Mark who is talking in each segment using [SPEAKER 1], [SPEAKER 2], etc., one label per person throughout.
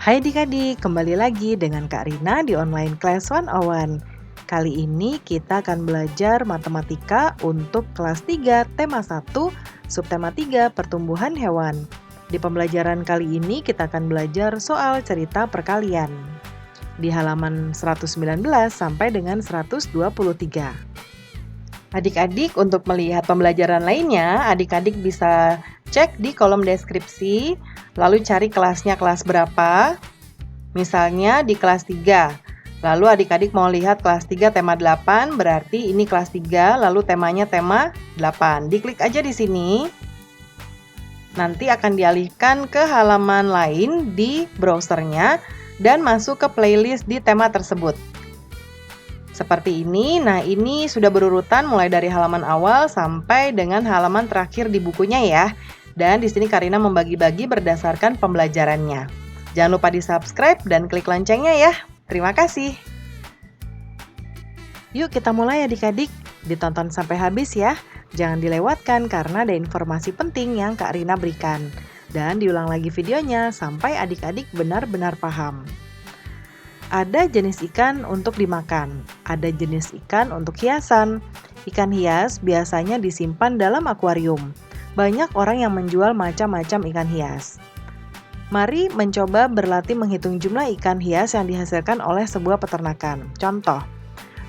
[SPEAKER 1] Hai adik-adik, kembali lagi dengan Kak Rina di online class 101. Kali ini kita akan belajar matematika untuk kelas 3, tema 1, subtema 3, pertumbuhan hewan. Di pembelajaran kali ini kita akan belajar soal cerita perkalian di halaman 119 sampai dengan 123. Adik-adik, untuk melihat pembelajaran lainnya, adik-adik bisa cek di kolom deskripsi, lalu cari kelasnya kelas berapa. Misalnya di kelas 3. Lalu adik-adik mau lihat kelas 3 tema 8, berarti ini kelas 3, lalu temanya tema 8. Diklik aja di sini. Nanti akan dialihkan ke halaman lain di browsernya dan masuk ke playlist di tema tersebut. Seperti ini. Nah, ini sudah berurutan mulai dari halaman awal sampai dengan halaman terakhir di bukunya ya. Dan di sini Karina membagi-bagi berdasarkan pembelajarannya. Jangan lupa di-subscribe dan klik loncengnya ya. Terima kasih. Yuk kita mulai adik-adik. Ditonton sampai habis ya. Jangan dilewatkan karena ada informasi penting yang Kak Rina berikan. Dan diulang lagi videonya sampai adik-adik benar-benar paham. Ada jenis ikan untuk dimakan, ada jenis ikan untuk hiasan. Ikan hias biasanya disimpan dalam akuarium. Banyak orang yang menjual macam-macam ikan hias. Mari mencoba berlatih menghitung jumlah ikan hias yang dihasilkan oleh sebuah peternakan. Contoh,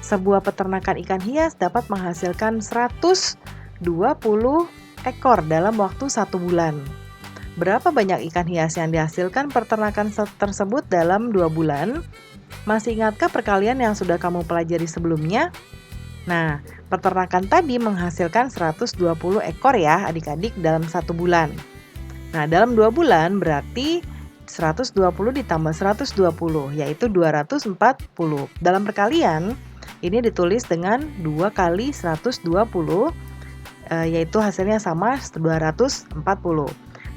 [SPEAKER 1] sebuah peternakan ikan hias dapat menghasilkan 120 ekor dalam waktu 1 bulan. Berapa banyak ikan hias yang dihasilkan peternakan tersebut dalam 2 bulan? Masih ingatkah perkalian yang sudah kamu pelajari sebelumnya? Nah, peternakan tadi menghasilkan 120 ekor ya adik-adik dalam 1 bulan. Nah, dalam 2 bulan berarti 120 ditambah 120 yaitu 240. Dalam perkalian ini ditulis dengan 2 kali 120 yaitu hasilnya sama 240.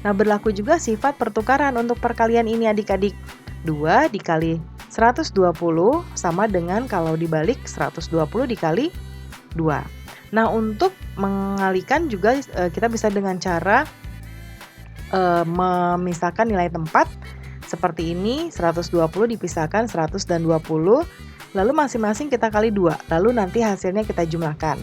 [SPEAKER 1] Nah, berlaku juga sifat pertukaran untuk perkalian ini adik-adik. 2 dikali 120 sama dengan kalau dibalik 120 dikali 2. Nah, untuk mengalihkan juga kita bisa dengan cara memisahkan nilai tempat seperti ini. 120 dipisahkan 100 dan 20, lalu masing-masing kita kali 2, lalu nanti hasilnya kita jumlahkan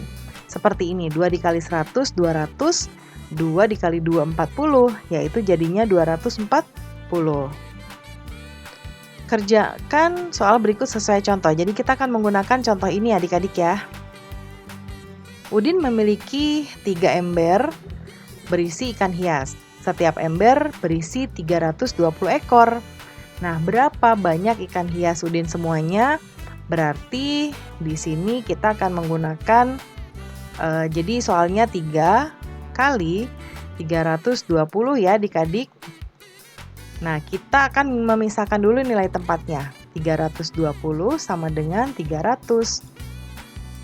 [SPEAKER 1] seperti ini. 2 dikali 100 200, 2 dikali 2 40, yaitu jadinya 240. Kerjakan soal berikut sesuai contoh. Jadi kita akan menggunakan contoh ini adik-adik ya. Udin memiliki 3 ember berisi ikan hias. Setiap ember berisi 320 ekor. Nah, berapa banyak ikan hias Udin semuanya? Berarti di sini kita akan menggunakan jadi soalnya 3 kali 320 ya adik-adik. Nah, kita akan memisahkan dulu nilai tempatnya. 320 sama dengan 300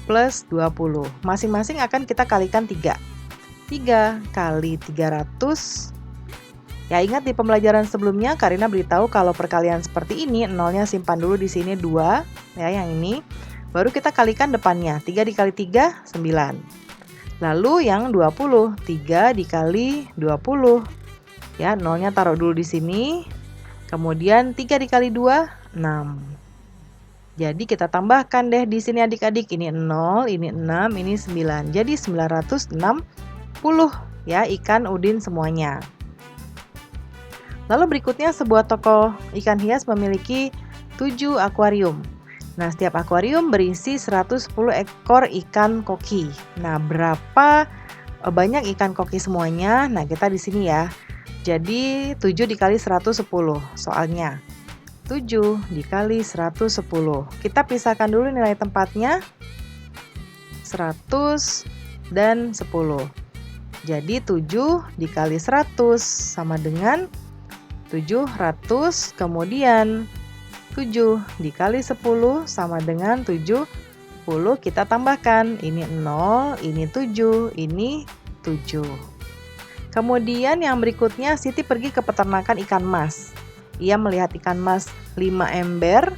[SPEAKER 1] plus 20. Masing-masing akan kita kalikan 3. 3 kali 300. Ya, ingat di pembelajaran sebelumnya Karina beritahu kalau perkalian seperti ini, nolnya simpan dulu di sini 2, ya yang ini. Baru kita kalikan depannya. 3 dikali 3, 9. Lalu yang 20, 3 dikali 20. Ya, nolnya taruh dulu di sini. Kemudian 3 dikali 2, 6. Jadi kita tambahkan deh di sini adik-adik. Ini 0, ini 6, ini 9. Jadi 960 ya ikan Udin semuanya. Lalu berikutnya sebuah toko ikan hias memiliki 7 akuarium. Nah, setiap akuarium berisi 110 ekor ikan koki. Nah, berapa banyak ikan koki semuanya? Nah, kita di sini ya. Jadi 7 dikali 110 soalnya. 7 dikali 110. Kita pisahkan dulu nilai tempatnya. 100 dan 10. Jadi 7 dikali 100 sama dengan 700. Kemudian 7 dikali 10 sama dengan 70. Kita tambahkan. Ini 0, ini 7, ini 7. Kemudian yang berikutnya Siti pergi ke peternakan ikan mas. Ia melihat ikan mas 5 ember.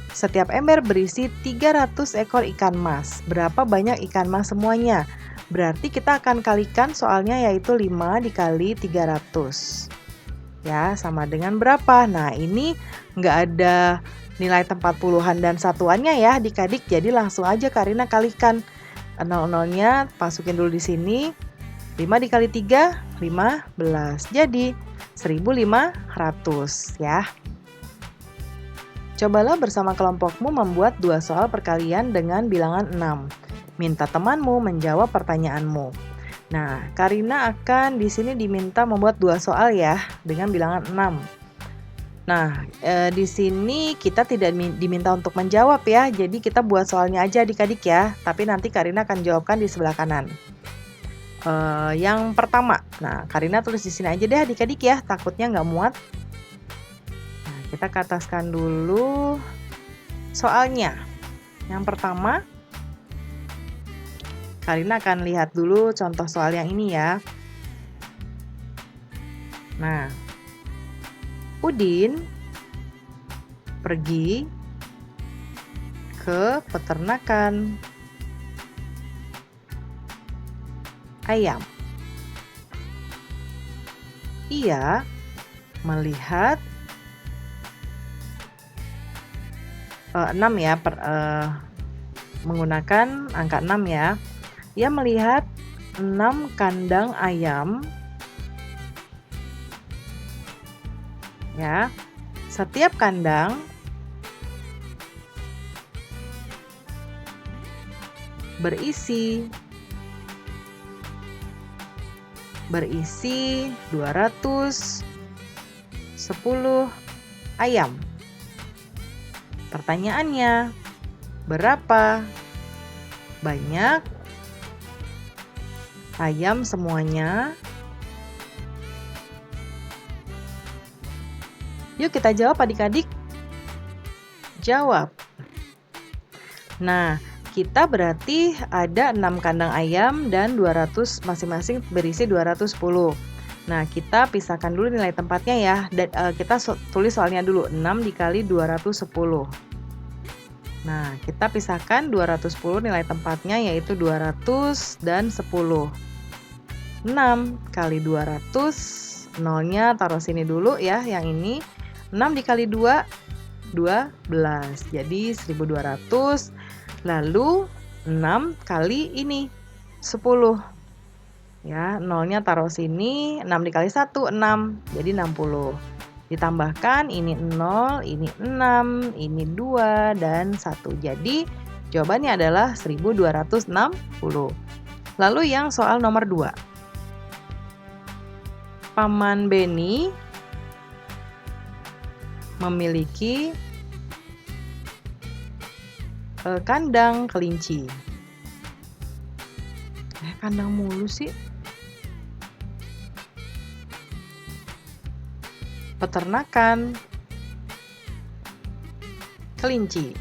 [SPEAKER 1] Setiap ember berisi 300 ekor ikan mas. Berapa banyak ikan mas semuanya? Berarti kita akan kalikan soalnya yaitu 5 dikali 300. ya, sama dengan berapa? Nah, ini nggak ada nilai tempat puluhan dan satuannya ya adik-adik, jadi langsung aja Karina kalikan 00-nya, masukin dulu di sini. 5 dikali 3, 15. Jadi 1500 ya. Cobalah bersama kelompokmu membuat 2 soal perkalian dengan bilangan 6. Minta temanmu menjawab pertanyaanmu. Nah, Karina akan di sini diminta membuat 2 soal ya dengan bilangan 6. Nah, di sini kita tidak diminta untuk menjawab ya. Jadi kita buat soalnya aja adik-adik ya. Tapi nanti Karina akan jawabkan di sebelah kanan. Yang pertama, nah Karina tulis di sini aja deh adik-adik ya, takutnya nggak muat. Nah, kita ke ataskan dulu soalnya. Yang pertama, Karina akan lihat dulu contoh soal yang ini ya. Nah, Udin pergi ke peternakan ayam. Ia melihat 6 ya, menggunakan angka 6 ya. Ia melihat 6 kandang ayam ya. Setiap kandang berisi 210 ayam. Pertanyaannya, berapa banyak ayam semuanya? Yuk kita jawab adik-adik. Jawab. Nah, kita berarti ada 6 kandang ayam dan 200 masing-masing berisi 210. Nah, kita pisahkan dulu nilai tempatnya ya. Dan kita tulis soalnya dulu 6 dikali 210. Nah, kita pisahkan 210 nilai tempatnya yaitu 200 dan 10. 6 kali 200, nolnya taruh sini dulu ya, yang ini. 6 dikali 2, 12. Jadi 1200. Lalu 6 kali ini 10. Ya, nolnya taruh sini, 6 dikali 1, 6. Jadi 60. Ditambahkan ini 0, ini 6, ini 2, dan 1. Jadi jawabannya adalah 1260. Lalu yang soal nomor 2. Paman Beni memiliki kandang kelinci. Kandang mulu sih. Peternakan kelinci.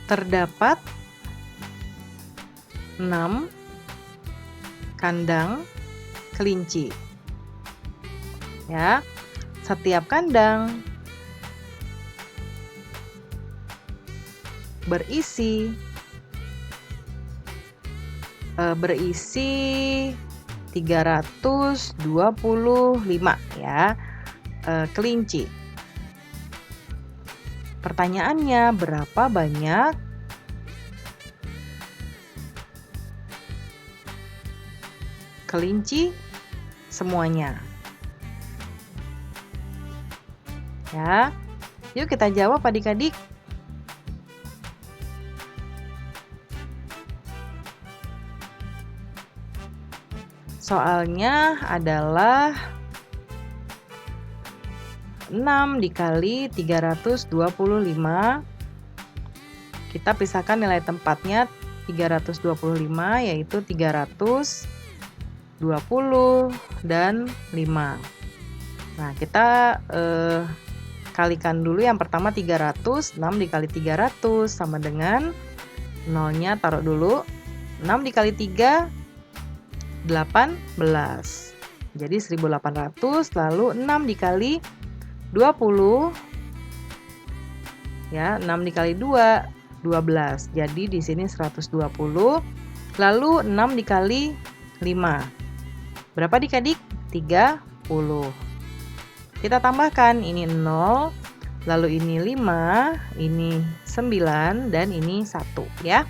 [SPEAKER 1] Terdapat 6 kandang kelinci. Ya. Setiap kandang berisi 325 ya kelinci. Pertanyaannya, berapa banyak kelinci semuanya? Ya. Yuk kita jawab adik-adik. Soalnya adalah 6 dikali 325. Kita pisahkan nilai tempatnya 325 yaitu 320 dan 5. Nah, kita kalikan dulu yang pertama 300, 6 dikali 300 sama dengan nolnya taruh dulu. 6 dikali 3, 18. Jadi 1800, lalu 6 dikali 20 ya, 6 dikali 2, 12. Jadi di sini 120. Lalu 6 dikali 5. Berapa adik-adik? 30. Kita tambahkan, ini 0, lalu ini 5, ini 9, dan ini 1 ya.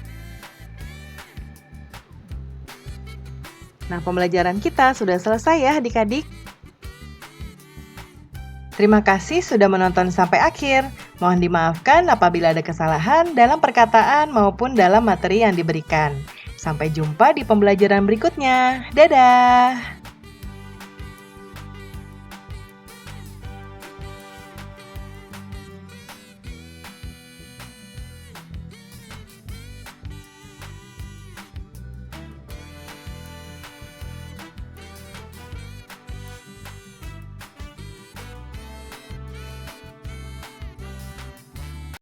[SPEAKER 1] Nah, pembelajaran kita sudah selesai ya adik-adik. Terima kasih sudah menonton sampai akhir. Mohon dimaafkan apabila ada kesalahan dalam perkataan maupun dalam materi yang diberikan. Sampai jumpa di pembelajaran berikutnya. Dadah!